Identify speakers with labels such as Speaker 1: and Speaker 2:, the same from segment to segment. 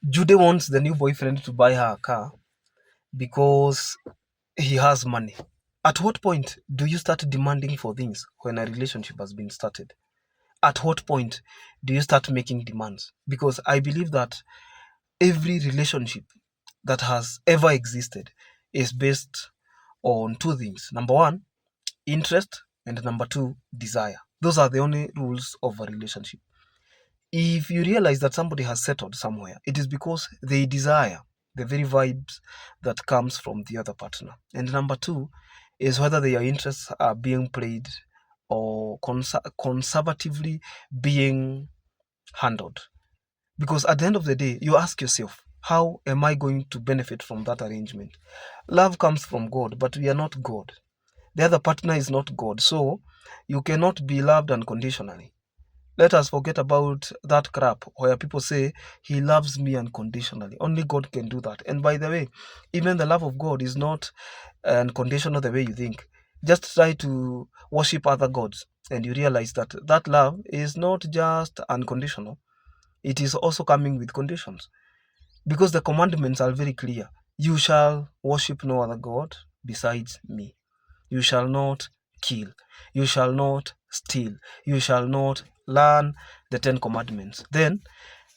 Speaker 1: Judy wants the new boyfriend to buy her a car because he has money. At what point do you start demanding for things when a relationship has been started? At what point do you start making demands? Because I believe that every relationship that has ever existed is based on two things. Number one, interest, and number two, desire. Those are the only rules of a relationship. If you realize that somebody has settled somewhere, it is because they desire the very vibes that comes from the other partner. And number two is whether their interests are being played or conservatively being handled. Because at the end of the day, you ask yourself, how am I going to benefit from that arrangement? Love comes from God, but we are not God. The other partner is not God. So you cannot be loved unconditionally. Let us forget about that crap where people say he loves me unconditionally. Only God can do that. And by the way, even the love of God is not unconditional the way you think. Just try to worship other gods and you realize that that love is not just unconditional. It is also coming with conditions. Because the commandments are very clear. You shall worship no other God besides me. You shall not kill. You shall not steal. You shall not learn the 10 commandments. Then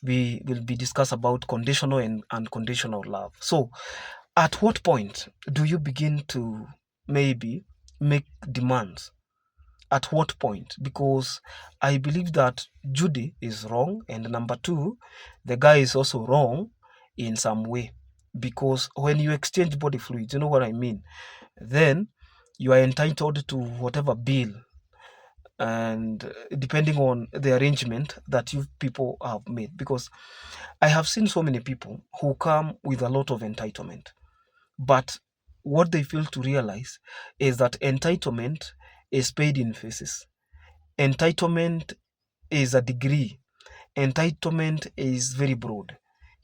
Speaker 1: we will be discuss about conditional and unconditional love. So at what point do you begin to maybe make demands? At what point? Because I believe that Judy is wrong, and number two, the guy is also wrong in some way. Because when you exchange body fluids, you know what I mean, then you are entitled to whatever bill, and depending on the arrangement that you people have made. Because I have seen so many people who come with a lot of entitlement, but what they fail to realize is that entitlement is paid in phases. Entitlement is a degree. Entitlement is very broad.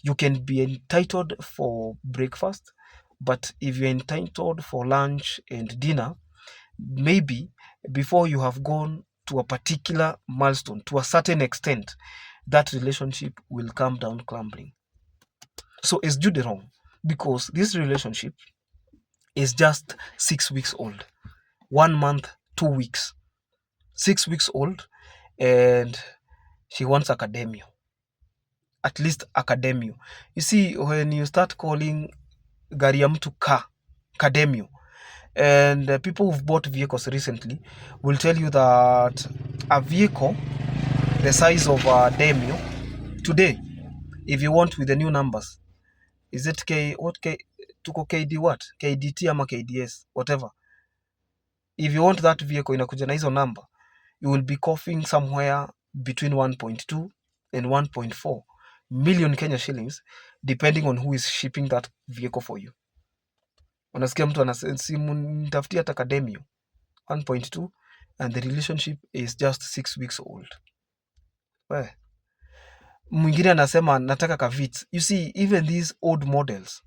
Speaker 1: You can be entitled for breakfast, but if you're entitled for lunch and dinner, maybe before you have gone to a particular milestone, to a certain extent, that relationship will come down crumbling. So is Judy wrong? Because this relationship is just 6 weeks old, 1 month, 2 weeks, 6 weeks old, and she wants academia, at least academia. You see, when you start calling gari ya mtu academia, and people who've bought vehicles recently will tell you that a vehicle the size of a demio today, if you want with the new numbers, is it tuko KD what, KDT ama KDS, whatever. If you want that vehicle inakuja na hizo number, you will be coughing somewhere between 1.2 and 1.4 million Kenya shillings, depending on who is shipping that vehicle for you. Unasikia mtu anasimu nitafutia hata academia 1.2 and the relationship is just 6 weeks old. Well, mwingine anasema nataka kavits. You see, even these old models,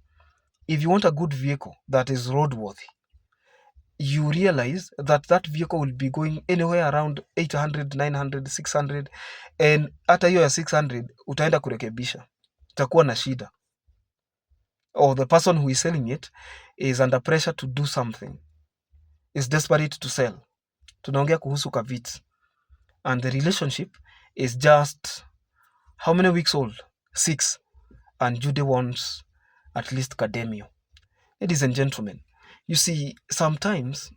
Speaker 1: if you want a good vehicle that is roadworthy, you realize that that vehicle will be going anywhere around 800, 900, 600, and hata hiyo ya 600 utaenda kurekebisha, utakuwa na shida, or the person who is selling it is under pressure to do something, is desperate to sell. Tunaongea kuhusu kavits, and the relationship is just how many weeks old? 6, and Judy wants at least academia. Ladies and gentlemen, you see, sometimes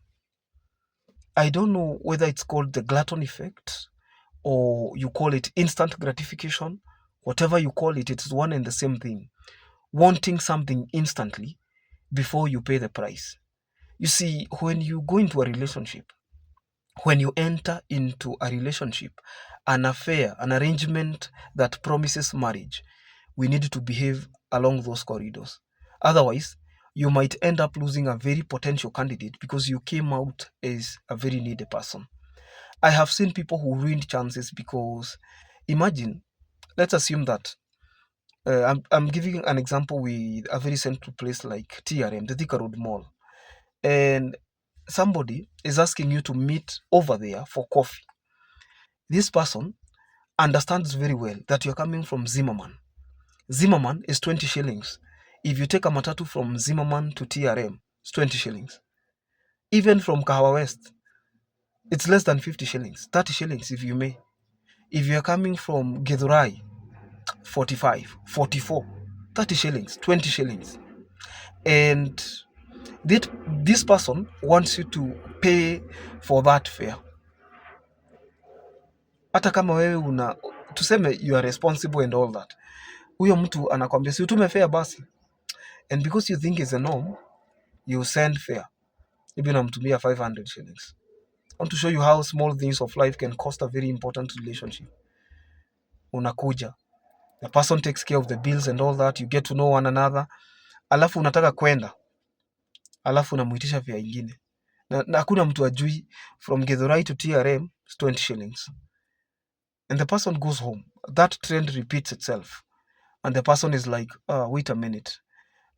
Speaker 1: I don't know whether it's called the glutton effect or you call it instant gratification. Whatever you call it, it's one and the same thing. Wanting something instantly before you pay the price. You see, when you go into a relationship, when you enter into a relationship, an affair, an arrangement that promises marriage, we need to behave along those corridors. Otherwise, you might end up losing a very potential candidate because you came out as a very needy person. I have seen people who ruined chances because, imagine, let's assume that I'm giving an example with a very central place like TRM, the Thika Road Mall, and somebody is asking you to meet over there for coffee. This person understands very well that you're coming from Zimmerman. Zimmerman is 20 shillings. If you take a matatu from Zimmerman to TRM, it's 20 shillings. Even from Kahawa West, it's less than 50 shillings, 30 shillings if you may. If you're coming from Githurai, 45, 44, 30 shillings, 20 shillings. And this person wants you to pay for that fare. Hata kama wewe tuseme you are responsible and all that. Huyo mtu anakwambia si utume fare basi. And because you think it's a norm, you send fare. Maybe unamtumia 500 shillings. I want to show you how small things of life can cost a very important relationship. Unakuja. The person takes care of the bills and all that. You get to know one another. Alafu unataka kwenda. Alafu unamuitisha fare ingine. Na hakuna mtu ajui from Githurai to TRM is 20 shillings. And the person goes home. That trend repeats itself. And the person is like, wait a minute.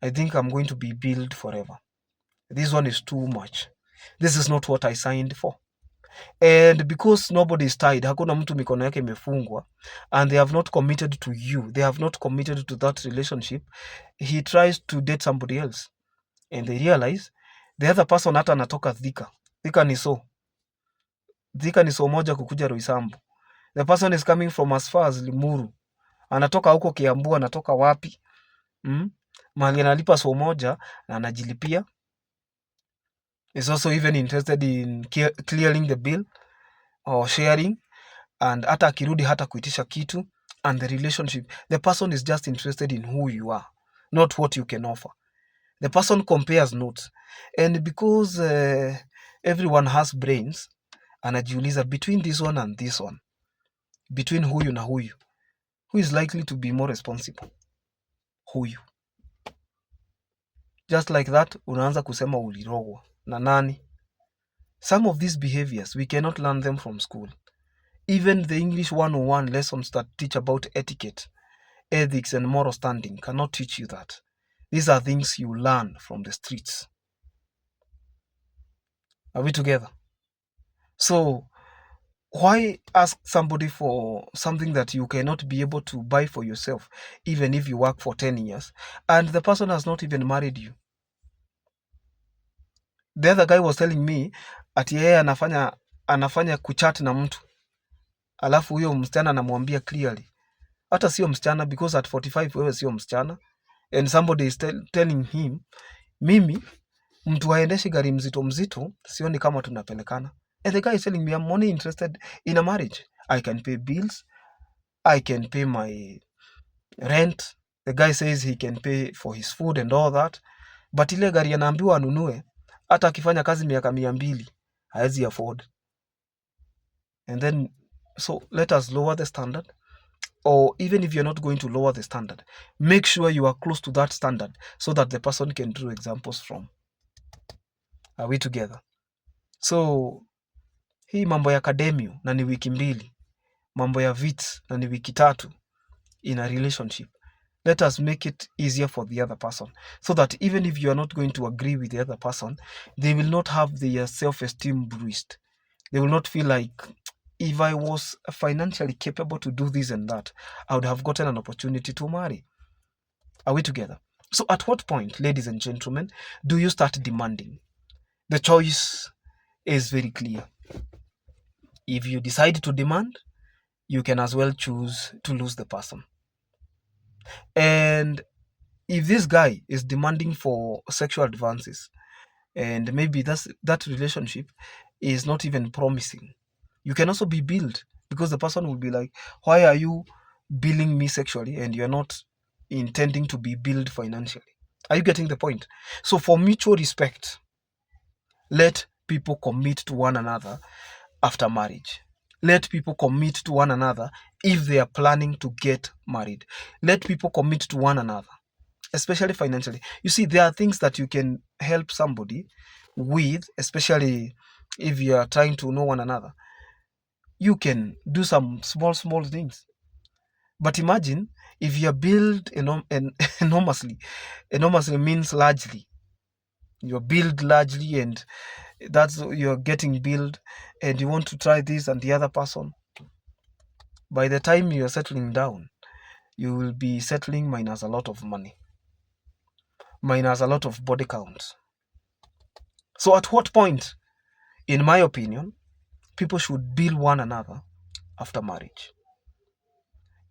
Speaker 1: I think I'm going to be billed forever. This one is too much. This is not what I signed for. And because nobody is tied, hakuna mtu mikono yake imefungwa, and they have not committed to you, they have not committed to that relationship, he tries to date somebody else. And they realize the other person hata anatoka Thika. Thika ni so moja kukuja Roysambu. The person is coming from as far as Limuru. Anatoka huko Kiambu, anatoka wapi? Mahali analipa so moja na anajilipia. Is also even interested in clearing the bill or sharing, and hata akirudi hata kuitisha kitu. And the relationship, the person is just interested in who you are, not what you can offer. The person compares notes, and because everyone has brains, anajiuliza between this one and this one, between huyu na huyu, who is likely to be more responsible? Huyu. Just like that, unaanza kusema ulirogwa na nani? Some of these behaviors, we cannot learn them from school. Even the English 101 lessons that teach about etiquette, ethics, and moral standing cannot teach you that. These are things you learn from the streets. Are we together? So, why ask somebody for something that you cannot be able to buy for yourself, even if you work for 10 years, and the person has not even married you? The other guy was telling me ati yeye anafanya kuchat na mtu, alafu huyo msichana anamwambia clearly hata sio msichana, because at 45 wewe sio msichana, and somebody is telling him, mimi mtu aendeshi gari mzito sioni kama tunapelekana. And the guy is telling me, I'm only interested in a marriage. I can pay bills, I can pay my rent. The guy says he can pay for his food and all that, but ile gari anaambiwa anunue, hata akifanya kazi miaka 200 haezi afford. And then, so let us lower the standard. Or even if you're not going to lower the standard, make sure you are close to that standard so that the person can draw examples from. Are we together? So hii mambo ya demio na ni wiki 2, mambo ya vits na ni wiki 3 in a relationship, let us make it easier for the other person, so that even if you are not going to agree with the other person, they will not have their self-esteem bruised. They will not feel like, if I was financially capable to do this and that, I would have gotten an opportunity to marry. Are we together? So at what point, ladies and gentlemen, do you start demanding? The choice is very clear. If you decide to demand, you can as well choose to lose the person. And if this guy is demanding for sexual advances, and maybe that relationship is not even promising, you can also be billed, because the person will be like, why are you billing me sexually and you're not intending to be billed financially? Are you getting the point? So for mutual respect, let people commit to one another after marriage. Let people commit to one another if they are planning to get married. Let people commit to one another, especially financially. You see, there are things that you can help somebody with, especially if you are trying to know one another. You can do some small things. But imagine if you are billed enormously. Enormously means largely. You're billed largely, and that's you're getting billed, and you want to try this and the other person. By the time you're settling down, you will be settling minus a lot of money, minus a lot of body count. So at what point, in my opinion, people should bill one another after marriage?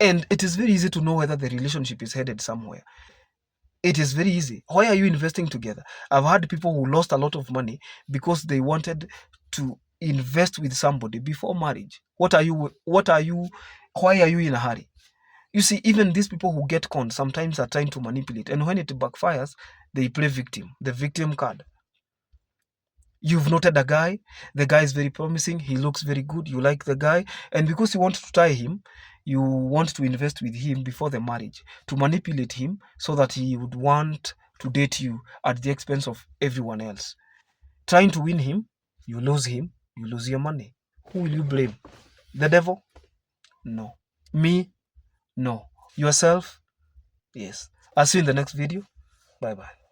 Speaker 1: And it is very easy to know whether the relationship is headed somewhere. It is very easy. Why are you investing together? I've had people who lost a lot of money because they wanted to invest with somebody before marriage. Why are you in a hurry? You see, even these people who get conned sometimes are trying to manipulate. And when it backfires, they play victim, the victim card. You've noted a guy, the guy is very promising, he looks very good, you like the guy, and because you want to tie him, you want to invest with him before the marriage, to manipulate him so that he would want to date you at the expense of everyone else. Trying to win him, you lose your money. Who will you blame? The devil? No. Me? No. Yourself? Yes. I'll see you in the next video. Bye bye.